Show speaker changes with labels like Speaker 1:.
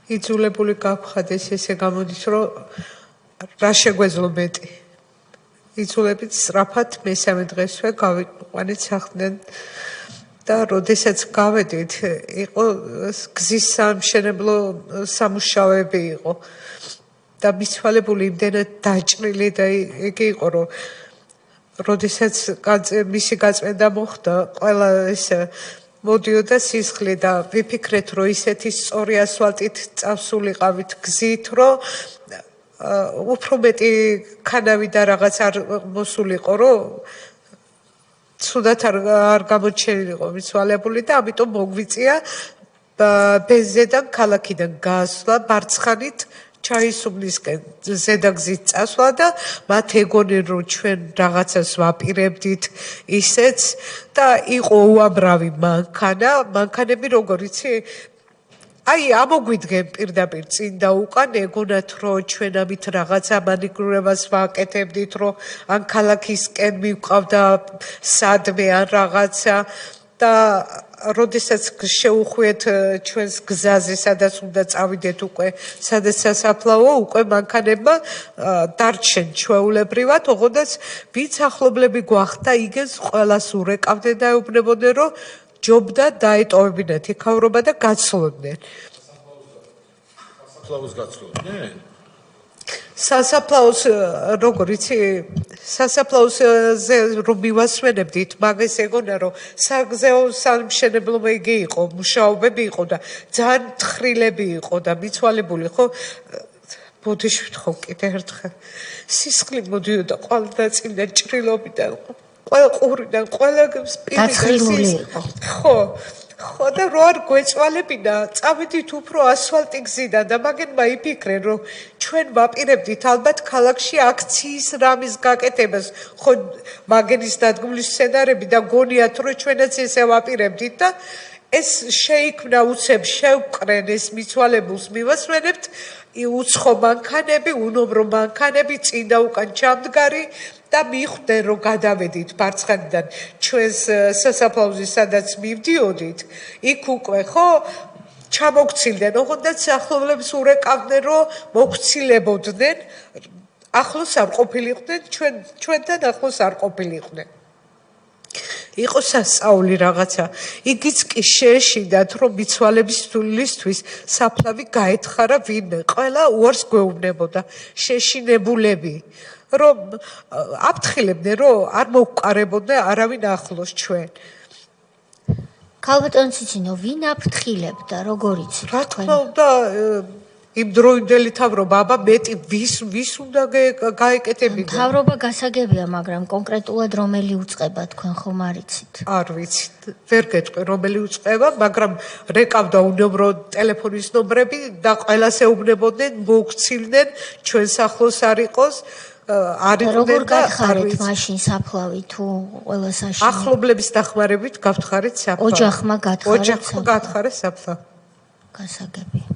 Speaker 1: იძულებული გავხადეს ესე გამოდის რომ რა შეგვეძლო მეტი იძულებით სწრაფად მესამე დღესვე გავიყვანეთ სახლიდან და როდესაც გავედით იყო გზის სამშენებლო სამუშაოები იყო და მიცვალებული იმდენად დაჭრილი და იგი იყო რომ როდესაც მისი გაწმენდა მოხდა ყველა ეს მოდიოდა სისხლი და ვიფიქრეთ რომ ისეთი სწორი ასფალტით წავსულიყავით გზით რომ უფრო მეტი ქანავი და რაღაც არ მოსულიყო რომ ცუდად არ გამოჩენილიყო მიცვალებული და ამიტომ მოგვიწია ბენზედან ქალაქიდან გასვლა ბარცხანით ჩაისუბლისკენ ზედაგზით წასვლა და მათ ეგონენ რომ ჩვენ რაღაცას ვაპირებდით ისეც და იყო უამრავი მანქანები როგორ იცი აი ამოგვიდგენ პირდაპირ წინ და უკან ეგონათ რომ ჩვენ ამით რაღაცა მანიკურებას ვაკეთებდით რომ ან ქალაქისკენ მივყავდა სადმე ან რაღაცა და როდესაც შეუხვიეთ ჩვენს გზაზე სადაც უნდა წავიდეთ უკვე სადაც სასაფლაოა უკვე მანქანებმა დარჩენ ჩვეულებრივად ოღონდაც ვინც ახლობლები გვახდა იგენს ყველას ურეკავდნენ და ეუბნებოდნენ რომ ჯობდა დაეტოვებინათ იქავრობა და გაცლოდნენ
Speaker 2: სასაფლაოს გაცლოდნენ
Speaker 1: სასაფლაოს როგორ იცი სასაფლაოზე რომ მივასვენებდით მაგას ეგონა რომ საგზაო სამშენებლო იგი იყო მუშაობები იყო და ძალიან თხრილები იყო და მიცვალებული ხო ბოდიში ვთხოვ კიდე ერთხელ სისხლი მოდიოდა ყველა ნაწილიდან ჭრილობიდან ყველა ყურიდან ყველა
Speaker 3: სპირტი
Speaker 1: ხო ხო და რო არ გვეწვალებინა წავედით უფრო ასფალტი გზიდან და მაგენმა იფიქრენ რომ ჩვენ ვაპირებდით ალბათ ქალაქში აქციის რამის გაკეთებას ხო მაგენის დადგმული სცენარები და გონიათ რომ ჩვენაც ესე ვაპირებდით და ეს შეიქმნა უცებ შევკრენ ეს მიცვალებულს მივასვენებთ უცხო მანქანები უნომრო მანქანები წინ და უკან ჩამდგარი და მიხვდნენ რომ გადავედით ბარცხანიდან ჩვენს სასაფლაოზე სადაც მივდიოდით იქ უკვე ხო ჩამოგცილდნენ ოღონდაც ახლობლებს ურეკავდნენ რომ მოგცილებოდნენ ახლოს არ ყოფილიყვნენ ჩვენთან ახლოს არ ყოფილიყვნენ იყო სასწაული რაღაცა იგიც კი შეეშინდათ რომ მიცვალებისთვისთვის საფლავი გაეთხარა ვინმე ყველა უარს გვეუბნებოდა შეშინებულები რომ აფრთხილებდნენ რომ არ მოვყარებოდნენ არავინ ახლოს ჩვენ
Speaker 3: ქალბატონ ციცინო ვინ აფრთხილებდა როგორიც
Speaker 1: რა თქმა უნდა იმ დროინდელი თავრობა აბა მეტი ვის უნდა გაეკეთებინა
Speaker 3: თავრობა გასაგებია მაგრამ კონკრეტულად რომელი უწყება თქვენ ხომ არიცით
Speaker 1: არ ვიცით ვერ გეტყვი რომელი უწყება მაგრამ რეკავდა უნებრო ტელეფონის ნომრები და ყველას ეუბნებოდნენ მოგცილდნენ ჩვენს ახლოს არ იყოს
Speaker 3: როგორ გახარეთ მაშინ საფლავი თუ ყველა საშინელი
Speaker 1: ახლობლების დახმარებით გავთხარეთ საფლავი
Speaker 3: ოჯახმა გათხარეთ
Speaker 1: საფლავი
Speaker 3: გასაგებია